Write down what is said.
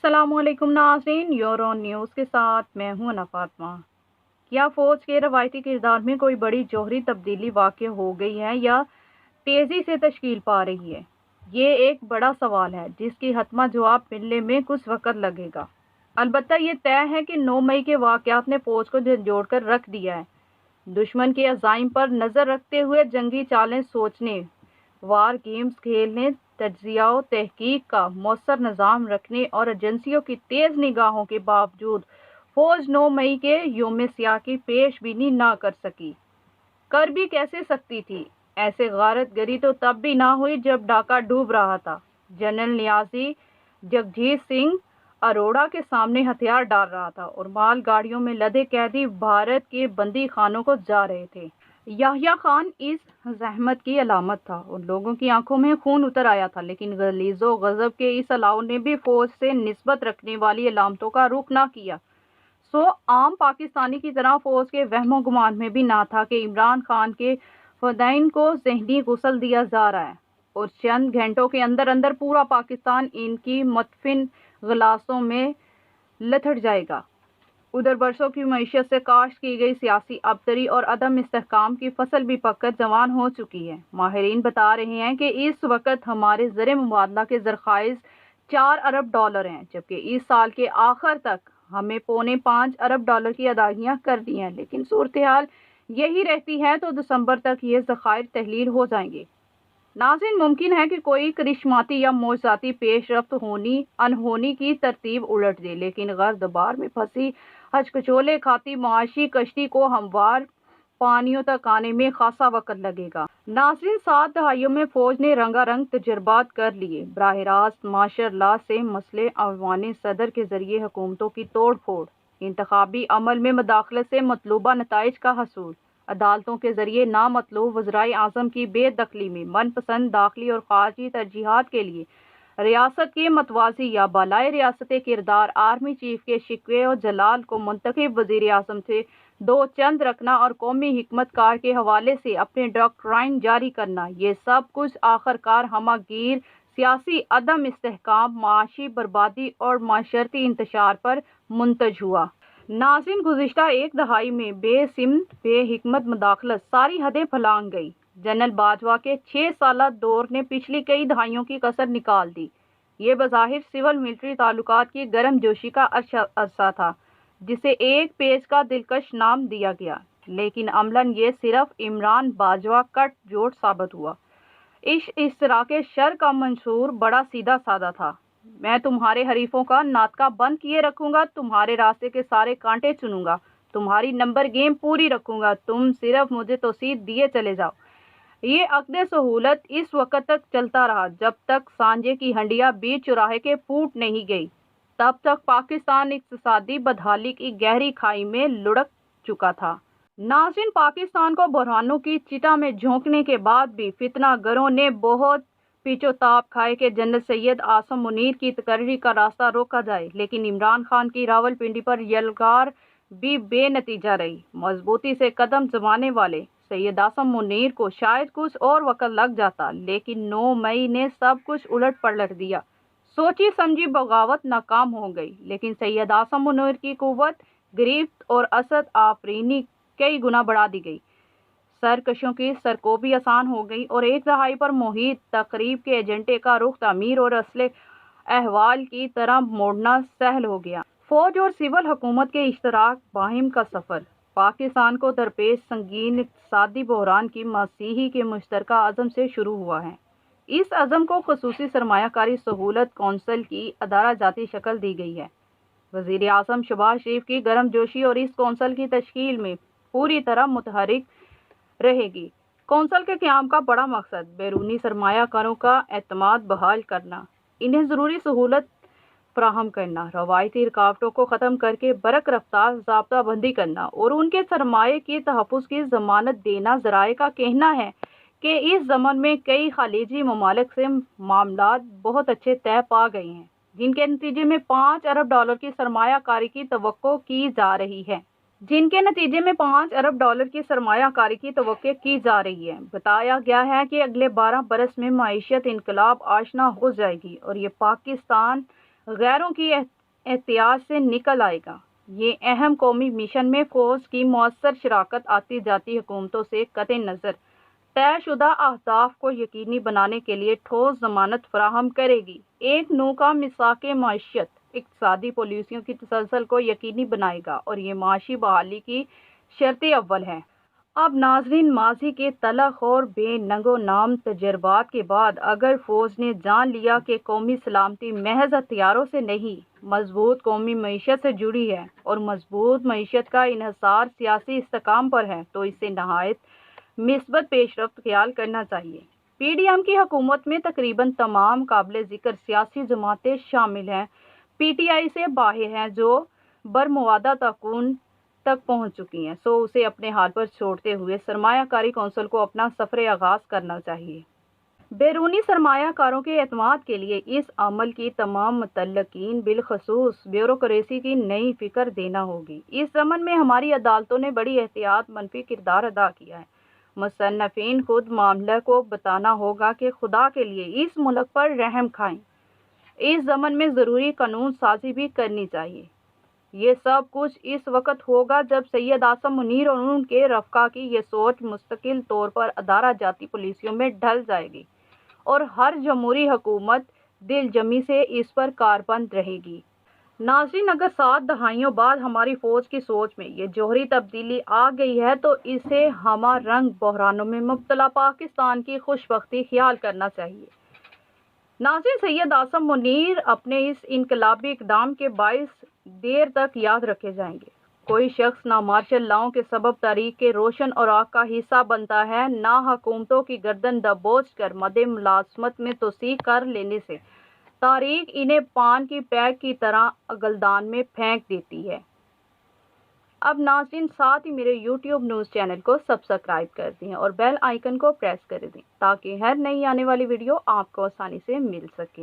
अस्सलाम वालेकुम नाज़रीन, यूरोन न्यूज़ के साथ मैं हूं अना फातिमा। क्या फ़ौज के रवायती किरदार में कोई बड़ी जौहरी तब्दीली वाक़ई हो गई है या तेज़ी से तश्कील पा रही है? ये एक बड़ा सवाल है जिसकी हतमा जवाब मिलने में कुछ वक़्त लगेगा। अलबत्ता ये तय है कि 9 मई के वाक़यात ने फ़ौज को झंझोड़ कर रख दिया है। दुश्मन के अज़ाइम पर नज़र रखते हुए जंगी चालें सोचने, वार गेम्स खेलने, तज्ज़िया व तहकीक का मौसर निज़ाम रखने और एजेंसियों की तेज़ निगाहों के बावजूद फ़ौज 9 मई के यौम स्याह की पेशबीनी ना कर सकी। कर भी कैसे सकती थी? ऐसे गारत गरी तो तब भी ना हुई जब डाका डूब रहा था। जनरल नियाज़ी जगजीत सिंह अरोड़ा के सामने हथियार डाल रहा था और माल गाड़ियों में लदे कैदी भारत के बंदी खानों को जा रहे थे। याह्या खान इस ज़हमत की अलामत था और लोगों की आंखों में खून उतर आया था, लेकिन गलीज़ो गज़ब के इस अलाव ने भी फ़ौज से निस्बत रखने वाली अलामतों का रुख ना किया। आम पाकिस्तानी की तरह फ़ौज के वहमो गुमान में भी ना था कि इमरान खान के फ़दाइन को ज़हनी गुसल दिया जा रहा है और चंद घंटों के अंदर अंदर पूरा पाकिस्तान इनकी मुतफिन गलासों में लथड़ जाएगा। उधर बरसों की मईशत से काश्त की गई सियासी अबतरी और अदम इस्तेहकाम की फसल भी पककर जवान हो चुकी है। माहिरीन बता रहे हैं कि इस वक्त हमारे ज़र मुबादला के ज़रख़ाइज़ 4 अरब डॉलर हैं, जबकि इस साल के आखिर तक हमें पौने 5 अरब डॉलर की अदायगियाँ कर दी हैं। लेकिन सूरत हाल यही रहती है तो दिसंबर तक ये ज़खायर तहलील हो जाएंगे। नाज़रीन, मुमकिन है कि कोई करिश्माती या मौज़ाती पेशरफ्त होनी अनहोनी की तरतीब उलट दे, लेकिन गर्द बार में फंसी हचकचोले खाती मुआशी कश्ती को हमवार पानियों तक आने में खासा वक्त लगेगा। नाज़रीन, 7 दहाइयों में फ़ौज ने रंगारंग तजर्बात कर लिए। बराह रास्त माशरल्लाह से मसले अवान सदर के ज़रिए हुकूमतों की तोड़ फोड़, इंतखाबी अमल में मदाखलत से मतलूबा नताइज का हसूल, अदालतों के जरिए नामतलूब वज़राए आज़म की बेदखली में मनपसंद दाखिली और खारजी तरजीहात के लिए रियासत के मतवाज़ी या बालाए रियासत किरदार आर्मी चीफ के शिकवे और जलाल को मुंतखब वज़ीर आज़म से दो चंद रखना और कौमी हिकमत कार के हवाले से अपने डॉक्ट्राइन जारी करना, ये सब कुछ आखिरकार हमागीर सियासी अदम इस्तेहकाम, माशी बर्बादी और माशरती इंतशार पर मुंतज हुआ। नाज़रीन, गुज़िश्ता एक दहाई में बेसिमत बेहिकमत मदाखलत सारी हदें फलांग गई। जनरल बाजवा के 6 साला दौर ने पिछली कई दहाइयों की कसर निकाल दी। ये बज़ाहिर सिविल मिलिट्री ताल्लुकात की गर्म जोशी का अरसा था जिसे एक पेज का दिलकश नाम दिया गया, लेकिन अमलन ये सिर्फ इमरान बाजवा कट जोड़ साबित हुआ। इस तरह के शर का मंशूर बड़ा सीधा साधा था। मैं तुम्हारे हरीफों का नाटका बंद किए रखूंगा, तुम्हारे रास्ते के सारे कांटे चुनूंगा, तुम्हारी नंबर गेम पूरी रखूंगा, तुम सिर्फ मुझे तौसीद दिए चले जाओ। ये अक़्द सहूलत इस वक्त तक चलता रहा जब तक सांझे की हंडिया बीच चौराहे के फूट नहीं गई। तब तक पाकिस्तान इक़्तिसादी बदहाली की गहरी खाई में लुढ़क चुका था। नाज़रीन, पाकिस्तान को बहरानों की चिता में झोंकने के बाद भी फितना गरों ने बहुत पीछोताप खाए कि जनरल सैयद आसम मुनीर की तकर्री का रास्ता रोका जाए, लेकिन इमरान खान की रावलपिंडी पर यलगार भी बेनतीजा रही। मजबूती से कदम जमाने वाले सैयद आसम मुनीर को शायद कुछ और वक्त लग जाता, लेकिन 9 मई ने सब कुछ उलट पलट दिया। सोची समझी बगावत नाकाम हो गई, लेकिन सैयद आसम मुनीर की कुव्वत, गिरफ्त और असद आफरीनी कई गुना बढ़ा दी गई। सरकशों की सरकोबी आसान हो गई और एक दहाई पर मुहित तकरीब के एजेंडे का रुख तामीर और असले अहवाल की तरह मोड़ना सहल हो गया। फौज और सिविल हुकूमत के इश्तराक बाहिम का सफ़र पाकिस्तान को दरपेश संगीन इक़्तिसादी बहरान की मसीही के मुश्तरका अज़म से शुरू हुआ है। इस अज़म को खसूसी सरमायाकारी सहूलत कौंसिल की अदारा जाती शक्ल दी गई है। वज़ीर आज़म शहबाज शरीफ की गर्म जोशी और इस कौंसिल की तश्कील में पूरी तरह मुतहरिक रहेगी। कौंसिल के क़याम का बड़ा मकसद बैरूनी सरमायाकारों का एतमाद बहाल करना, इन्हें ज़रूरी सहूलत फराहम करना, रवायती रुकावटों को ख़त्म करके बरक रफ्तार ज़ाब्ता बंदी करना और उनके सरमाए की तहफ़्फ़ुज़ की ज़मानत देना। ज़राए का कहना है कि इस ज़मन में कई ख़लीजी ममालिक से मामलात बहुत अच्छे तय पा गए हैं, जिनके नतीजे में 5 अरब डॉलर की सरमायाकारी की तवक्को की जा रही है। बताया गया है कि अगले 12 बरस में मईशत इनकलाब आशना हो जाएगी और ये पाकिस्तान غیروں کی احتیاط سے نکل آئے گا۔ یہ اہم قومی مشن میں فوج کی مؤثر شراکت آتی جاتی حکومتوں سے قطع نظر طے شدہ اہداف کو یقینی بنانے کے لیے ٹھوس ضمانت فراہم کرے گی۔ ایک نو کا میثاق معیشت اقتصادی پالیسیوں کی تسلسل کو یقینی بنائے گا اور یہ معاشی بحالی کی شرط اول ہے۔ اب ناظرین، ماضی کے تلخ اور بے ننگ و نام تجربات کے بعد اگر فوج نے جان لیا کہ قومی سلامتی محض ہتھیاروں سے نہیں، مضبوط قومی معیشت سے جڑی ہے اور مضبوط معیشت کا انحصار سیاسی استحکام پر ہے، تو اسے نہایت مثبت پیش رفت خیال کرنا چاہیے۔ پی ڈی ایم کی حکومت میں تقریباً تمام قابل ذکر سیاسی جماعتیں شامل ہیں، پی ٹی آئی سے باہر ہیں، جو برمودا طاعون تک پہنچ چکی ہیں، سو اسے اپنے حال پر چھوڑتے ہوئے سرمایہ کاری کونسل کو اپنا سفر آغاز کرنا چاہیے۔ بیرونی سرمایہ کاروں کے اعتماد کے لیے اس عمل کی تمام متعلقین بالخصوص بیوروکریسی کی نئی فکر دینا ہوگی۔ اس ضمن میں ہماری عدالتوں نے بڑی احتیاط منفی کردار ادا کیا ہے۔ مصنفین خود معاملہ کو بتانا ہوگا کہ خدا کے لیے اس ملک پر رحم کھائیں۔ اس ضمن میں ضروری قانون سازی بھی کرنی چاہیے۔ یہ سب کچھ اس وقت ہوگا جب سید اعظم منیر اور ان کے رفقا کی یہ سوچ مستقل طور پر ادارہ جاتی پالیسیوں میں ڈھل جائے گی اور ہر جمہوری حکومت دل جمی سے اس پر کاربند رہے گی۔ ناظرین، اگر 7 دہائیوں بعد ہماری فوج کی سوچ میں یہ جوہری تبدیلی آ گئی ہے تو اسے ہمہ رنگ بحرانوں میں مبتلا پاکستان کی خوش بختی خیال کرنا چاہیے۔ ناظرین، سید اعظم منیر اپنے اس انقلابی اقدام کے باعث دیر تک یاد رکھے جائیں گے۔ کوئی شخص نہ مارشل لاؤں کے سبب تاریخ کے روشن اوراق کا حصہ بنتا ہے، نہ حکومتوں کی گردن دبوچ کر مد ملازمت میں توسیع کر لینے سے تاریخ انہیں پان کی پیک کی طرح گلدان میں پھینک دیتی ہے۔ اب ناظرین، ساتھ ہی میرے یوٹیوب نیوز چینل کو سبسکرائب کر دیں اور بیل آئیکن کو پریس کر دیں تاکہ ہر نئی آنے والی ویڈیو آپ کو آسانی سے مل سکے۔